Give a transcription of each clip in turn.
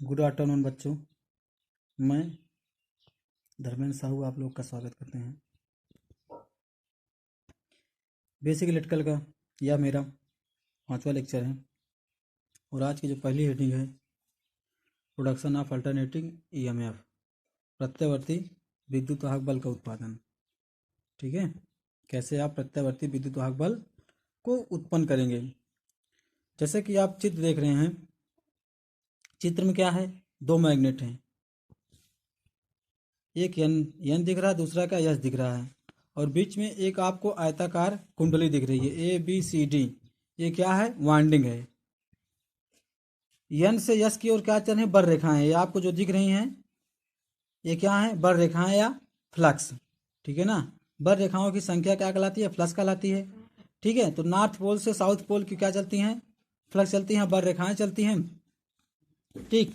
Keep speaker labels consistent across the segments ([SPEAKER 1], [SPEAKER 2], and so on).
[SPEAKER 1] Good afternoon बच्चों। मैं धर्मेंद्र साहू आप लोग का स्वागत करते हैं। बेसिक इलेक्ट्रिकल का यह मेरा 5वां लेक्चर है और आज की जो पहली हेडिंग है प्रोडक्शन ऑफ अल्टरनेटिंग ईएमएफ, प्रत्यावर्ती विद्युत वाहक बल का उत्पादन। ठीक है, कैसे आप प्रत्यावर्ती विद्युत वाहक बल को उत्पन्न करेंगे। जैसे कि आप चित्र देख रहे हैं, चित्र में क्या है, दो मैग्नेट हैं, एक एन दिख रहा है, दूसरा का एस दिख रहा है और बीच में एक आपको आयताकार कुंडली दिख रही है ABCD। ये क्या है, वाइंडिंग है। एन से एस की ओर क्या चल रहे हैं, बर रेखाएं। ये आपको जो दिख रही हैं ये क्या है, बर रेखाएं या फ्लक्स। ठीक है ना, बर रेखाओं की संख्या क्या कहलाती है, फ्लक्स कहलाती है। ठीक है, तो नॉर्थ पोल से साउथ पोल की क्या चलती हैं, फ्लक्स चलती हैं, बर रेखाएं चलती हैं। ठीक,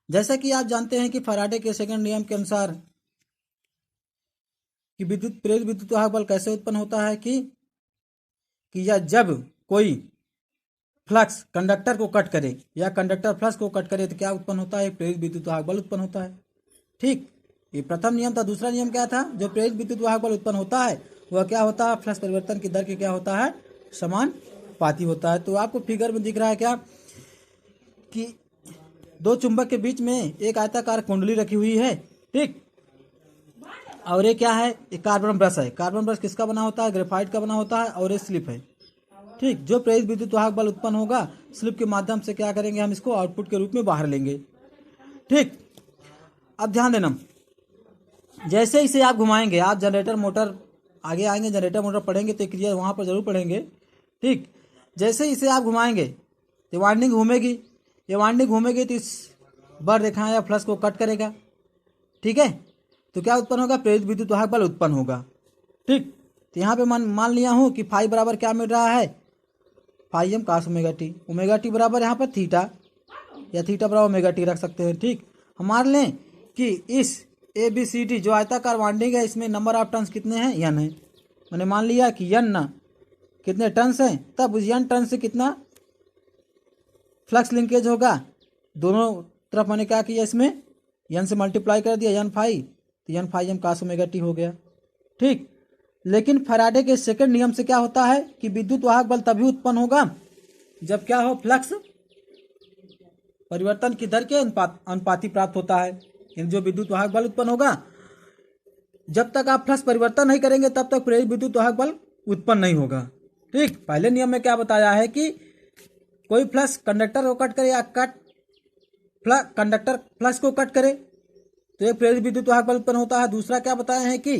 [SPEAKER 1] जैसा कि आप जानते हैं कि फैराडे के सेकंड नियम के अनुसार कि प्रेरित विद्युत वाहक बल कैसे उत्पन्न होता है कि या जब कोई फ्लक्स कंडक्टर को कट करे या कंडक्टर फ्लक्स को कट करे तो क्या उत्पन्न होता है, प्रेरित विद्युत वाहक बल उत्पन्न होता है। ठीक, ये प्रथम नियम था। दूसरा नियम क्या था, जो प्रेरित विद्युत वाहक बल उत्पन्न होता है वह क्या होता है, फ्लक्स परिवर्तन की दर के क्या होता है, समानुपाती होता है। तो आपको फिगर में दिख रहा है क्या कि दो चुंबक के बीच में एक आयताकार कुंडली रखी हुई है। ठीक, और ये क्या है, एक कार्बन ब्रश है। कार्बन ब्रश किसका बना होता है, ग्रेफाइट का बना होता है और ये स्लिप है। ठीक, जो प्रेरित विद्युत वाहक बल उत्पन्न होगा स्लिप के माध्यम से क्या करेंगे, हम इसको आउटपुट के रूप में बाहर लेंगे। ठीक, अब ध्यान देना, जैसे इसे आप घुमाएंगे, आप जनरेटर मोटर आगे आएंगे, जनरेटर मोटर पढ़ेंगे तो क्रिया वहां पर जरूर पढ़ेंगे। ठीक, जैसे इसे आप घुमाएंगे तो वाइंडिंग घूमेगी, ये वाइंडिंग घूमेगी तो इस बर रेखा या फ्लक्स को कट करेगा। ठीक है, तो क्या उत्पन्न होगा, प्रेरित विद्युत वाहक बल उत्पन्न होगा। ठीक, तो यहाँ पे मान लिया हूँ कि फाई बराबर क्या मिल रहा है, phi m cos omega t. Omega t बराबर यहाँ पर थीटा या थीटा बराबर ओमेगा टी रख सकते हैं। ठीक, हम मान लें कि इस ABCD जो आयताकार वाइंडिंग है इसमें नंबर ऑफ टर्न्स कितने हैं, n है। मैंने मान लिया कि n ना कितने टर्न्स हैं, तब उस n टर्न से कितना फ्लक्स लिंकेज होगा, दोनों तरफ मैंने क्या किया, इसमें n से मल्टीप्लाई कर दिया, n फाई, तो n phi m cos omega t हो गया। ठीक, लेकिन फैराडे के सेकंड नियम से क्या होता है कि विद्युत वाहक बल तभी उत्पन्न होगा जब क्या हो, फ्लक्स परिवर्तन की दर के अनुपाती प्राप्त होता है। जो विद्युत वाहक बल उत्पन्न होगा, जब तक आप फ्लक्स परिवर्तन नहीं करेंगे तब तक प्रेरित विद्युत वाहक बल उत्पन्न नहीं होगा। ठीक, पहले नियम में क्या बताया है कि कोई फ्लक्स कंडक्टर को कट करे या कंडक्टर फ्लक्स को कट करे तो एक प्रेरित विद्युत वाहक बल उत्पन्न होता है। दूसरा क्या बताया है कि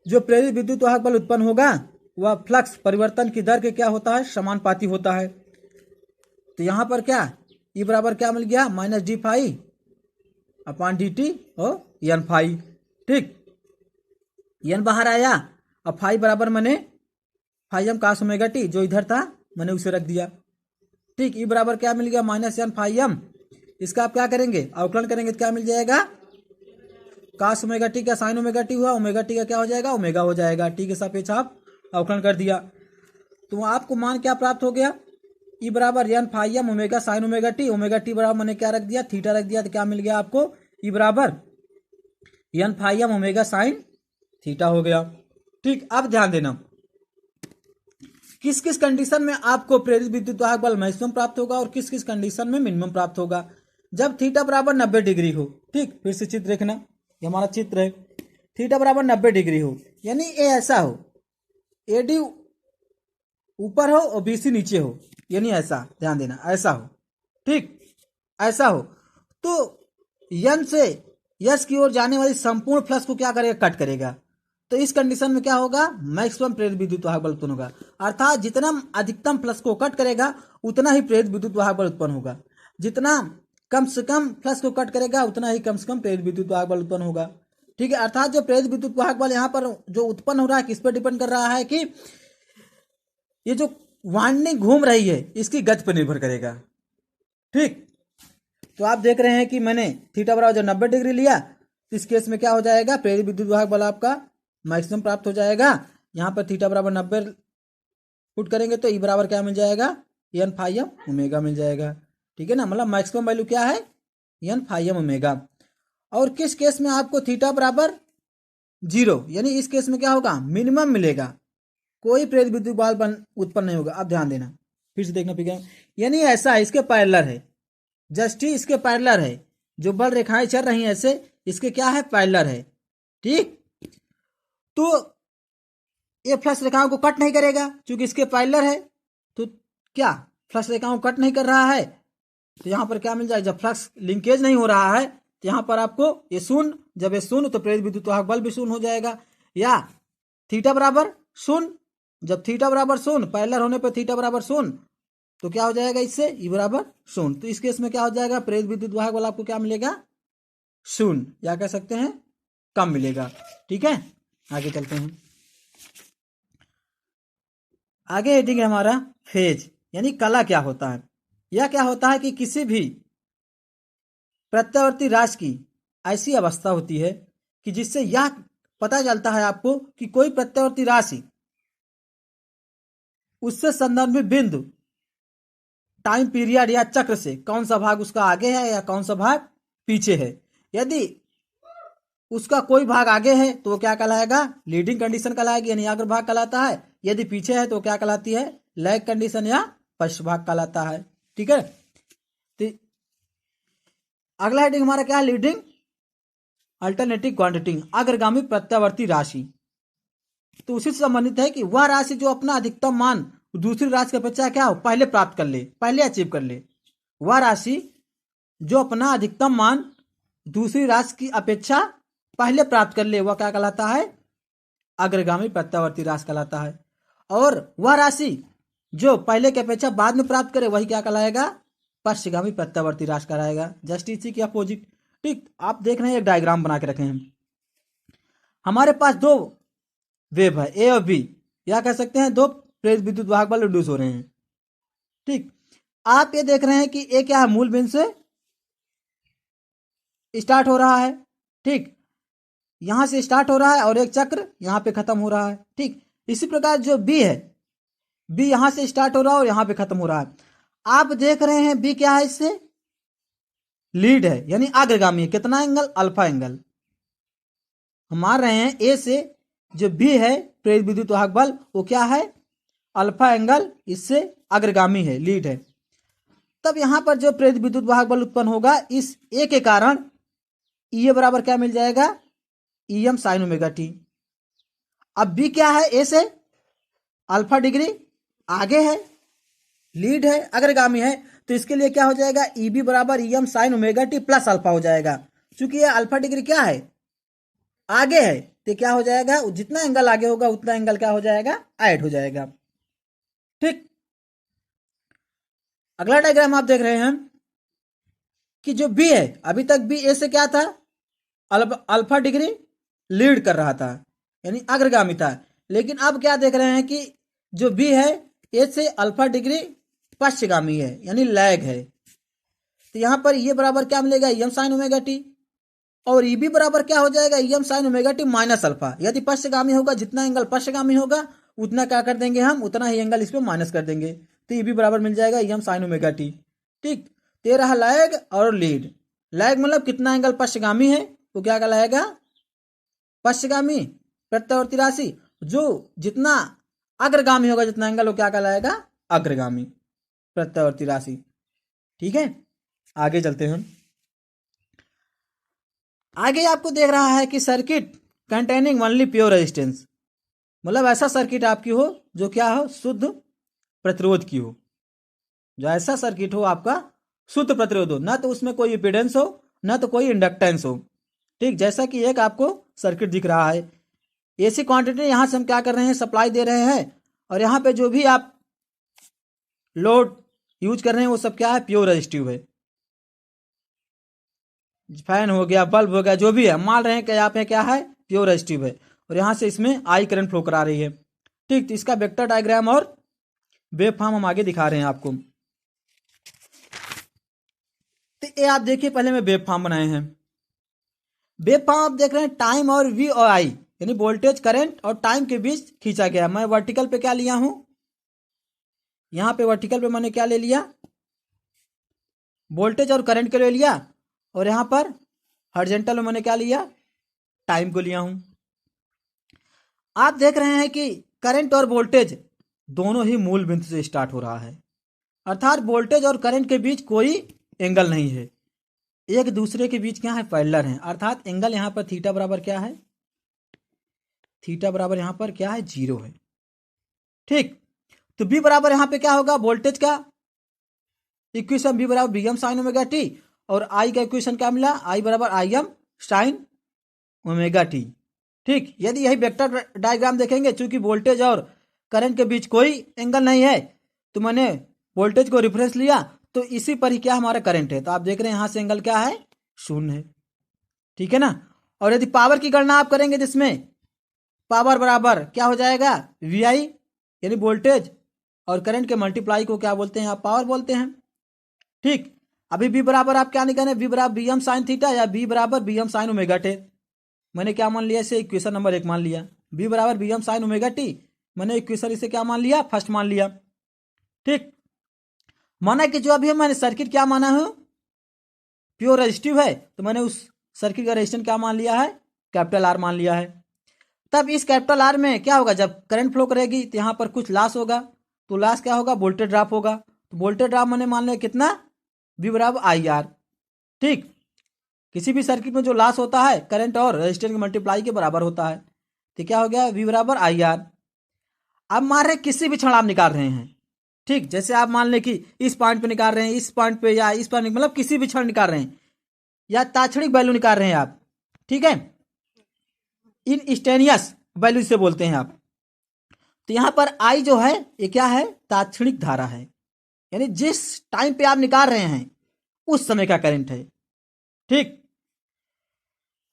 [SPEAKER 1] जो प्रेरित विद्युत वाहक बल उत्पन्न होगा वह फ्लक्स परिवर्तन की दर के क्या होता है, समानुपाती होता है। तो यहां पर क्या ई बराबर क्या मिल गया, minus d phi upon d t और एन फाई। ठीक, एन बाहर आया, अब फाई बराबर मैंने phi m cos omega t जो इधर था मैंने उसे रख दिया। ठीक, ई बराबर क्या मिल गया, माइनस एन फाई एम। इसका आप क्या करेंगे, अवकलन करेंगे तो क्या मिल जाएगा, कास ओमेगा टी का साइन ओमेगा टी हुआ, ओमेगा टी का क्या हो जाएगा, ओमेगा हो जाएगा। टी के सापेक्ष आप अवकलन कर दिया तो आपको मान क्या प्राप्त हो गया, ई बराबर N phi m omega sine omega t बराबर मैंने क्या रख दिया, थीटा रख दिया, तो क्या मिल गया आपको, ई बराबर N phi m omega sine theta हो गया। ठीक, अब ध्यान देना, किस किस कंडीशन में आपको प्रेरित विद्युत वाहक बल मैक्सिमम प्राप्त होगा और किस किस कंडीशन में मिनिमम प्राप्त होगा, जब थीटा बराबर 90 डिग्री हो। ठीक, फिर से चित्र देखना, ये हमारा चित्र है, थीटा बराबर 90 डिग्री हो, यानी ए ऐसा हो, AD ऊपर हो और BC नीचे हो, यानी ऐसा, ध्यान देना ऐसा हो। ठीक, ऐसा हो तो n से s की ओर जाने वाली संपूर्ण फ्लक्स को क्या करेगा, कट करेगा। तो इस कंडीशन में क्या होगा, मैक्सिमम प्रेरित विद्युत वाहक बल उत्पन्न होगा। अर्थात जितना अधिकतम फ्लक्स को कट करेगा उतना ही प्रेरित विद्युत वाहक बल उत्पन्न होगा, जितना कम से कम फ्लक्स को कट करेगा उतना ही कम से कम प्रेरित विद्युत वाहक बल उत्पन्न होगा। ठीक है, अर्थात जो प्रेरित विद्युत वाहक बल यहाँ पर जो उत्पन्न हो रहा है किस पर डिपेंड कर रहा है कि ये जो वाइंडिंग घूम रही है इसकी गति पर निर्भर करेगा। ठीक, तो आप देख रहे हैं कि मैंने थीटा बराबर जो 90 डिग्री लिया, इस केस में क्या हो जाएगा, प्रेरित विद्युत वाहक बल आपका मैक्सिमम प्राप्त हो जाएगा। यहाँ पर थीटा बराबर 90 पुट करेंगे तो ई बराबर क्या मिल जाएगा, एन फाई एम ओमेगा मिल जाएगा। ठीक है ना, मतलब मैक्सिमम वैल्यू क्या है, एन फाई एम ओमेगा। और किस केस में आपको थीटा बराबर 0, यानी इस केस में क्या होगा, मिनिमम मिलेगा, कोई प्रेरित विद्युत बल उत्पन्न नहीं होगा। अब ध्यान देना, फिर से देखना पड़ेगा, यानी ऐसा है, इसके पैरेलल है, जस्ट ही इसके पैरेलल है, जो बल रेखाएं चल रही हैं ऐसे, इसके क्या है, पैरेलल है। ठीक, तो ये फ्लक्स रेखाओं को कट नहीं करेगा क्योंकि इसके पैरेलल है, तो क्या फ्लक्स रेखाओं को कट नहीं कर रहा है, तो यहां पर क्या मिल जाएगा, जब फ्लक्स लिंकेज नहीं हो रहा है तो यहां पर आपको ये शून्य, जब ये शून्य तो प्रेरित विद्युत वाहक बल भी शून्य हो जाएगा। या थीटा बराबर शून्य, जब थीटा बराबर शून्य, पैरेलल होने पर थीटा बराबर शून्य, तो क्या हो जाएगा, इससे ई बराबर शून्य। तो इस केस में क्या हो जाएगा, प्रेरित विद्युत वाहक बल आपको क्या मिलेगा, शून्य, या कह सकते हैं कम मिलेगा। ठीक है, आगे चलते हैं। आगे हेडिंग है हमारा फेज, यानी कला क्या होता है। यह क्या होता है कि किसी भी प्रत्यावर्ती राशि की ऐसी अवस्था होती है कि जिससे यह पता चलता है आपको कि कोई प्रत्यावर्ती राशि उससे संदर्भित बिंदु टाइम पीरियड या चक्र से कौन सा भाग उसका आगे है या कौन सा भाग पीछे है। यदि उसका कोई भाग आगे है तो वो क्या कहलाएगा, लीडिंग कंडीशन कहलाएगी, यानी अग्र भाग कहलाता है। यदि पीछे है तो क्या कहलाती है, लैग कंडीशन या पश्च भाग कहलाता है। ठीक है, तो अगला हेडिंग हमारा क्या है, लीडिंग अल्टरनेटिव क्वांटिटी, अग्रगामी प्रत्यावर्ती राशि। तो उसी से संबंधित है कि वह राशि जो अपना अधिकतम मान दूसरी राशि की अपेक्षा क्या हो, पहले प्राप्त कर ले, पहले अचीव कर ले। वह राशि जो अपना अधिकतम मान दूसरी राशि की अपेक्षा पहले प्राप्त कर ले, वह क्या कहलाता है, अग्रगामी प्रत्यावर्ती राशि कहलाता है। और वह राशि जो पहले की अपेक्षा बाद में प्राप्त करे, वही क्या कहलाएगा, पश्चिगामी प्रत्यावर्ती राशि कहलाएगा। जस्ट इसी की अपोजिट। ठीक, आप देख रहे हैं, एक डायग्राम बना के रखे हैं, हमारे पास दो वेव है, ए और बी, या कह सकते हैं दो प्रेरित विद्युत वाहक बल इंड्यूस हो रहे हैं। ठीक, आप ये देख रहे हैं कि ए क्या है, मूल बिंदु से स्टार्ट हो रहा है। ठीक, यहां से स्टार्ट हो रहा है और एक चक्र यहां पे खत्म हो रहा है। ठीक, इसी प्रकार जो बी है, बी यहां से स्टार्ट हो रहा है और यहां पे खत्म हो रहा है। आप देख रहे हैं बी क्या है, इससे लीड है, यानी अग्रगामी है। कितना एंगल, अल्फा एंगल। हम मान रहे हैं ए से जो बी है प्रेरित विद्युत वाहक बल, वो क्या है, अल्फा एंगल, इससे अग्रगामी है, लीड है। तब यहां पर जो प्रेरित विद्युत वाहक बल उत्पन्न होगा, इस ए के कारण ई बराबर क्या मिल जाएगा, EM साइन ओमेगा टी। अब बी क्या है, ए से अल्फा डिग्री आगे है, लीड है, अग्रगामी है, तो इसके लिए क्या हो जाएगा, EB बराबर EM sign omega T plus alpha हो जाएगा। क्योंकि ये अल्फा डिग्री क्या है, आगे है, तो क्या हो जाएगा, जितना एंगल आगे होगा उतना एंगल क्या हो जाएगा, ऐड हो जाएगा। ठीक, अगला डायग्राम आप देख रहे हैं कि जो बी है, अभी तक बी ए से क्या था, अल्फा डिग्री लीड कर रहा था, यानी अग्रगामी था। लेकिन अब क्या देख रहे हैं कि जो बी है, ए से अल्फा डिग्री पश्चिगामी है, यानी लैग है। तो यहां पर ये बराबर क्या मिलेगा, EM साइन ओमेगा टी, और EB बराबर क्या हो जाएगा, EM sign omega T minus alpha. यदि पश्चिगामी होगा, जितना एंगल पश्चिगामी होगा उतना क्या कर देंगे हम, उतना ही एंगल इसमें माइनस कर देंगे। तो EB बराबर मिल जाएगा EM साइन ओमेगा टी। ठीक, ते रहा लैग और लीड। लैग मतलब कितना एंगल पश्चिगामी है, वो क्या कहलाएगा, पश्चिगामी प्रत्यावर्ती राशि। जो जितना अग्रगामी होगा, जितना एंगल, वो क्या कहलाएगा, अग्रगामी प्रत्यावर्ती राशि। ठीक है, आगे चलते हैं। आगे आपको देख रहा है कि circuit containing only pure resistance, मतलब ऐसा सर्किट आपकी हो जो क्या हो, शुद्ध प्रतिरोध की हो। जो ऐसा सर्किट हो आपका शुद्ध प्रतिरोध हो, ना तो उसमें कोई इम्पीडेंस हो, ना तो कोई इंडक्टेंस हो। ठीक, जैसा कि एक आपको सर्किट दिख रहा है, एसी क्वांटिटी यहां से हम क्या कर रहे हैं, सप्लाई दे रहे हैं, और यहां पे जो भी आप लोड यूज कर रहे हैं वो सब क्या है, प्योर रेजिस्टिव है। फैन हो गया, बल्ब हो गया, जो भी है, मान रहे हैं कि यहाँ पे क्या है, प्योर रेजिस्टिव है, और यहां से इसमें आई करंट फ्लो करा रही है। ठीक, तो इसका वेक्टर डायग्राम और वेव फॉर्म हम आगे दिखा रहे हैं आपको। तो ये आप देखिए, पहले में वेव फॉर्म बनाए हैं। वेव फॉर्म आप देख रहे हैं, टाइम और V और I, यानी वोल्टेज, करंट और टाइम के बीच खींचा गया। मैं वर्टिकल पे क्या लिया हूं, यहां पे वर्टिकल पे मैंने क्या ले लिया, वोल्टेज और करंट के ले लिया, और यहाँ पर हॉरिजॉन्टल में मैंने क्या लिया, टाइम को लिया हूं। आप देख रहे हैं कि करंट और वोल्टेज दोनों ही मूल बिंदु से स्टार्ट हो रहा है, अर्थात वोल्टेज और करंट के बीच कोई एंगल नहीं है, एक दूसरे के बीच क्या है, पैरेलल है। अर्थात एंगल यहाँ पर थीटा बराबर क्या है, थीटा बराबर यहाँ पर क्या है, 0 है। ठीक, तो बी बराबर यहाँ पे क्या होगा, वोल्टेज का इक्वेशन बी बराबर V m sine omega t, और आई का इक्वेशन क्या मिला, आई बराबर I m sine omega t. ठीक, यदि यही वेक्टर डायग्राम देखेंगे, चूंकि वोल्टेज और करंट के बीच कोई एंगल नहीं है, तो मैंने वोल्टेज को रेफरेंस लिया, तो इसी पर ही क्या हमारा करंट है, तो आप देख रहे हैं यहां से एंगल क्या है, 0 है। ठीक है ना। और यदि पावर की गणना आप करेंगे, जिसमें पावर बराबर क्या हो जाएगा, वी आई, यानी वोल्टेज और करंट के मल्टीप्लाई को क्या बोलते हैं, आप पावर बोलते हैं। ठीक, अभी बी बराबर आप क्या निकालें, बी बराबर बी एम साइन थीटा या बी बराबर V m sine omega t. मैंने क्या मान लिया, इसे इक्वेशन नंबर 1 मान लिया। बी बराबर V m sine omega t, मैंने इक्वेशन इसे क्या मान लिया, फर्स्ट मान लिया। ठीक, माना कि जो अभी मैंने सर्किट क्या माना है, प्योर रेजिस्टिव है, तो मैंने उस सर्किट का रेजिस्टेंस क्या मान लिया है, कैपिटल आर मान लिया है। तब इस कैपिटल आर में क्या होगा, जब करंट फ्लो करेगी तो यहाँ पर कुछ लॉस होगा, तो लॉस क्या होगा, वोल्टेज ड्रॉप होगा। तो वोल्टेज ड्रॉप मैंने मान लिया कितना, वी बराबर आई आर। ठीक, किसी भी सर्किट में जो लॉस होता है करंट और रेजिस्टेंस के मल्टीप्लाई के बराबर होता है, तो क्या हो गया, वी बराबर आई आर। अब मान रहे किसी भी क्षण आप निकाल रहे हैं, ठीक, जैसे आप मान लें कि इस पॉइंट पे निकाल रहे हैं, इस पॉइंट पे या इस पॉइंट, मतलब किसी भी क्षण निकाल रहे हैं, या ताक्षणिक वैल्यू निकाल रहे हैं आप, ठीक है, इंस्टेनियस वैल्यू से बोलते हैं आप। तो यहां पर आई जो है ये क्या है, ताक्षणिक धारा है, यानी जिस टाइम पे आप निकाल रहे हैं उस समय का करंट है। ठीक,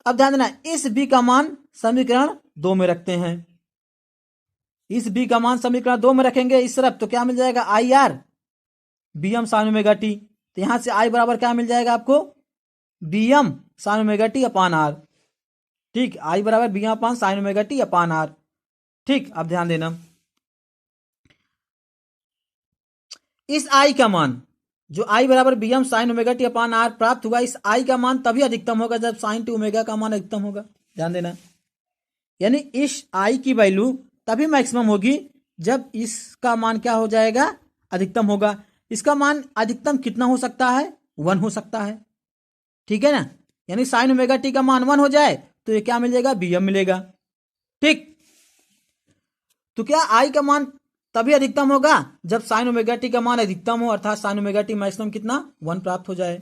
[SPEAKER 1] अब ध्यान देना, इस बी का मान समीकरण 2 में रखते हैं, इस बी का मान समीकरण 2 में रखेंगे इस तरफ, तो क्या मिल जाएगा, I R V m sine omega t. तो यहां से आई बराबर क्या मिल जाएगा आपको, V m sine omega t upon R. ठीक, आई बराबर V m upon sine omega t upon R. ठीक, अब ध्यान देना, इस आई का मान, जो आई बराबर V m sine omega t upon R प्राप्त हुआ, इस आई का मान तभी अधिकतम होगा जब साइन टू ओमेगा का मान अधिकतम होगा। ध्यान देना, यानी इस आई की वैल्यू तभी मैक्सिमम होगी जब इसका मान क्या हो जाएगा, अधिकतम होगा। इसका मान अधिकतम कितना हो सकता है, 1 हो सकता है। ठीक है ना, यानी साइन ओमेगा टी का मान 1 हो जाए तो ये क्या मिल जाएगा, बी एम मिलेगा। ठीक, तो क्या आई का मान तभी अधिकतम होगा जब साइन ओमेगा टी का मान अधिकतम हो, अर्थात साइन ओमेगा टी मैक्सिमम कितना, 1 प्राप्त हो जाए।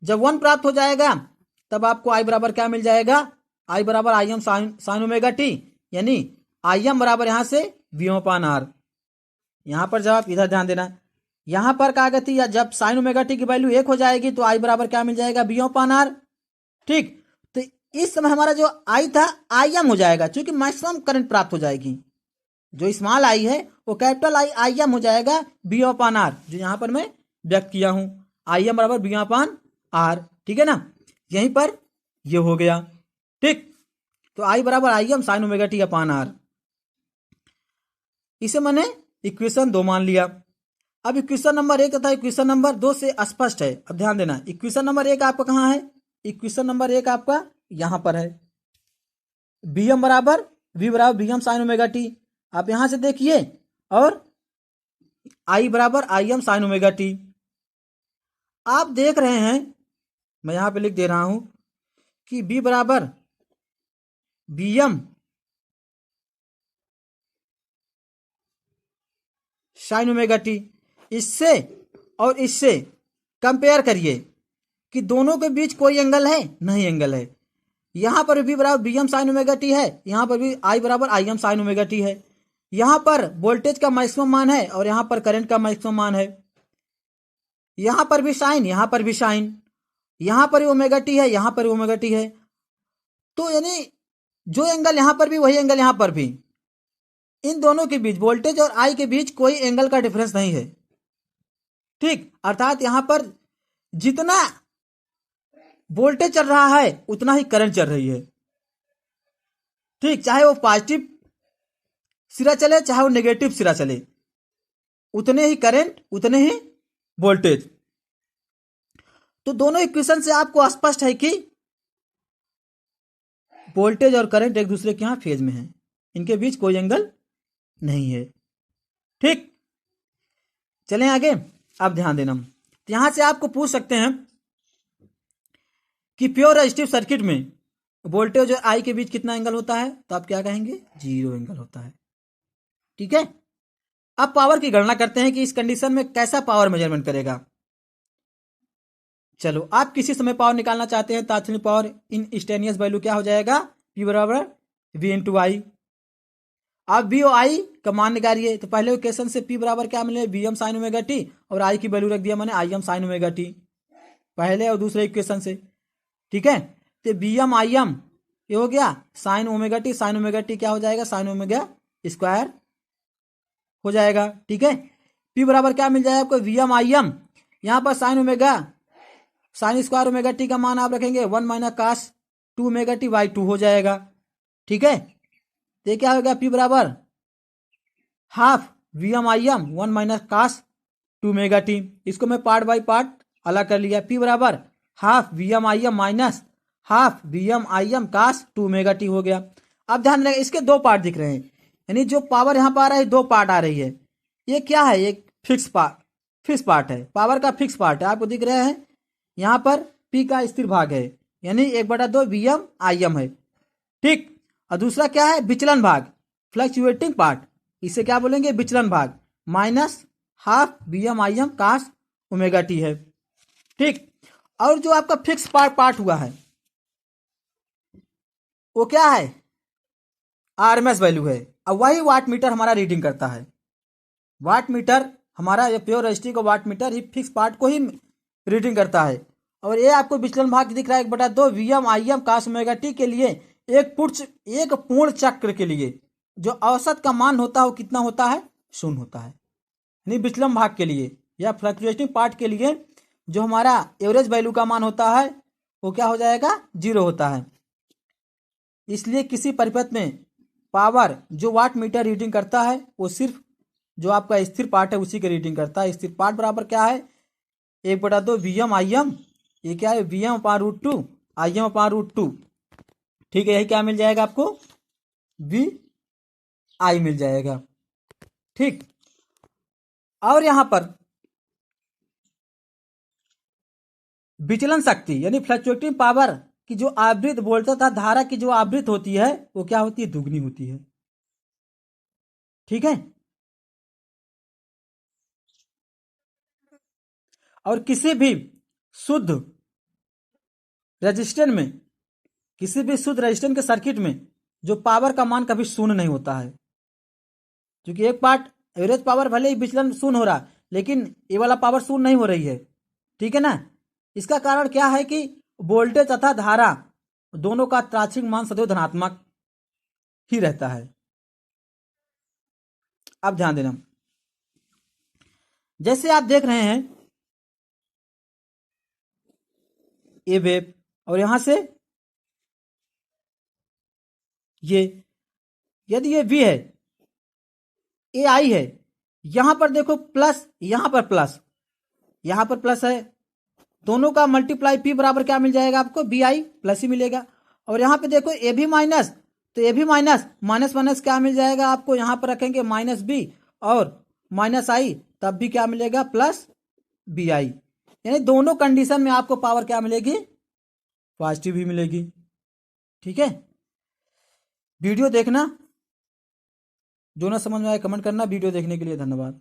[SPEAKER 1] जब 1 प्राप्त हो जाएगा तब आपको आई बराबर क्या मिल जाएगा, आई बराबर I m sine omega T, यानी आई एम बराबर यहां से वी एम अपान आर। यहां पर जब आप इधर ध्यान देना, यहां पर क्या गति, या जब साइन ओमेगा टी की वैल्यू 1 हो जाएगी तो आई बराबर क्या मिल जाएगा, वी एम अपान आर। ठीक, तो इस समय हमारा जो आई था आई एम हो जाएगा, क्योंकि मैक्सिमम करंट प्राप्त हो जाएगी। जो स्मॉल आई है वो कैपिटल आई आई एम हो जाएगा, बी एम अपान आर, जो यहां पर मैं व्यक्त किया हूं, आई एम बराबर बी एम अपान आर। ठीक है ना, यहीं पर ये हो गया। ठीक, तो आई बराबर I m sine omega t upon R, इसे मैंने इक्वेशन 2 मान लिया। अब इक्वेशन नंबर 1 तथा इक्वेशन नंबर 2 से स्पष्ट है। अब ध्यान देना, इक्वेशन नंबर 1 आपका कहां है, इक्वेशन नंबर 1 आपका यहां पर है, बी एम बराबर वी बराबर V m sine omega t. आप यहां से देखिए, और आई बराबर I m sine omega t. आप देख रहे हैं, मैं यहां पे लिख दे रहा हूं कि बी बराबर V m sine omega t. इससे और इससे कंपेयर करिए कि दोनों के बीच कोई एंगल है, नहीं एंगल है। यहां पर भी बराबर V m sine omega t है, यहां पर भी आई बराबर I m sine omega t है। यहां पर वोल्टेज का मैक्सिमम मान है और यहां पर करंट का मैक्सिमम मान है। यहां पर भी साइन, यहां पर भी साइन, यहां पर ओमेगा टी है, यहां पर ओमेगा टी है। तो यानी जो एंगल यहां पर भी वही एंगल यहां पर भी, इन दोनों के बीच, वोल्टेज और आई के बीच कोई एंगल का डिफरेंस नहीं है। ठीक, अर्थात यहां पर जितना वोल्टेज चल रहा है उतना ही करंट चल रही है। ठीक, चाहे वो पॉजिटिव सिरा चले चाहे वो नेगेटिव सिरा चले, उतने ही करंट उतने ही वोल्टेज। तो दोनों इक्वेशन से आपको स्पष्ट है कि वोल्टेज और करंट एक दूसरे के यहां फेज में है, इनके बीच कोई एंगल नहीं है। ठीक, चलें आगे। अब ध्यान देना, तो यहां से आपको पूछ सकते हैं कि प्योर रेजिस्टिव सर्किट में वोल्टेज और आई के बीच कितना एंगल होता है, तो आप क्या कहेंगे, 0 एंगल होता है। ठीक है, अब पावर की गणना करते हैं कि इस कंडीशन में कैसा पावर मेजरमेंट करेगा। चलो, आप किसी समय पावर निकालना चाहते हैं, तात्क्षणिक पावर इन इंस्टेनियस वैल्यू क्या हो जाएगा, P बराबर V इंटू आई। आप V और I का मान निकालिए, तो पहले इक्वेशन से P बराबर क्या मिले, Vm साइन ओमेगा टी, और I की वैल्यू रख दिया मैंने Im साइन ओमेगा टी, पहले और दूसरे इक्वेशन से। ठीक है, तो Vm Im ये हो गया sign omega T, sign omega T क्या हो जाएगा, साइन ओमेगा स्क्वायर हो जाएगा। ठीक है, P बराबर क्या मिल जाएगा आपको, Vm Im, यहाँ पर sine omega sine square omega t का मान आप रखेंगे 1 minus cos 2 omega t by 2 हो जाएगा। ठीक है, तो क्या होगा, P बराबर half Vm Im 1 minus cos 2 omega t. इसको मैं पार्ट बाई पार्ट अलग कर लिया। P बराबर half Vm Im minus half Vm Im कास 2 ओमेगा टी हो गया। अब ध्यान रखें, इसके दो पार्ट दिख रहे हैं, यानी जो पावर यहाँ पर आ रहा है दो पार्ट आ रही है। ये क्या है, एक फिक्स पार्ट है, पावर का फिक्स पार्ट है, आपको दिख रहे हैं। यहाँ पर P का स्थिर भाग है, यानी 1/2 Vm Im है। ठीक, और दूसरा क्या है, विचलन भाग, फ्लक्चुएटिंग पार्ट, इसे क्या बोलेंगे, विचलन भाग, minus half Vm Im cos omega t है। ठीक, और जो आपका फिक्स पार्ट हुआ है वो क्या है, आरएमएस वैल्यू है। अब वही वाट मीटर हमारा रीडिंग करता है, वाट मीटर हमारा, ये प्योर रजिस्ट्री का वाट मीटर ही फिक्स पार्ट को ही रीडिंग करता है। और ये आपको विचलन भाग दिख रहा है 1/2 Vm Im cos omega t के लिए, एक पूर्ण चक्र के लिए जो औसत का मान होता है वो कितना होता है, 0 होता है। यानी विचलन भाग के लिए या फ्लक्चुएटिंग पार्ट के लिए जो हमारा एवरेज वैल्यू का मान होता है वो क्या हो जाएगा, 0 होता है। इसलिए किसी परिपथ में पावर जो वाट मीटर रीडिंग करता है वो सिर्फ जो आपका स्थिर पार्ट है उसी की रीडिंग करता है। स्थिर पार्ट बराबर क्या है, 1/2 Vm Im, ये क्या है, Vm/√2 Im/√2। ठीक है, यही क्या मिल जाएगा आपको, V I मिल जाएगा। ठीक, और यहां पर विचलन शक्ति यानी फ्लक्चुएटिंग पावर की जो आवृत्ति बोलता था, धारा की जो आवृत्ति होती है वो क्या होती है, दुगनी होती है। ठीक है, और किसी भी शुद्ध रेजिस्टेंस में, किसी भी शुद्ध रेजिस्टेंस के सर्किट में जो पावर का मान कभी 0 नहीं होता है, क्योंकि एक पार्ट एवरेज पावर भले ही विचलन 0 हो रहा, लेकिन ये वाला पावर 0 नहीं हो रही है। ठीक है ना, इसका कारण क्या है कि वोल्टेज तथा धारा दोनों का तात्क्षणिक मान सदैव धनात्मक ही रहता है। अब ध्यान देना, जैसे आप देख रहे हैं ये वेव, और यहां से ये, यदि ये V है, ये I है, यहां पर देखो प्लस, यहां पर प्लस, यहां पर प्लस है, दोनों का मल्टीप्लाई P बराबर क्या मिल जाएगा आपको, BI प्लस ही मिलेगा। और यहां पे देखो AB माइनस, तो AB माइनस माइनस माइनस क्या मिल जाएगा आपको, यहां पर रखेंगे -B और -I, तब भी क्या मिलेगा, प्लस BI। यानी दोनों कंडीशन में आपको पावर क्या मिलेगी, पॉजिटिव ही मिलेगी। ठीक है, वीडियो देखना, जो ना समझ में आए कमेंट करना। वीडियो देखने के लिए धन्यवाद।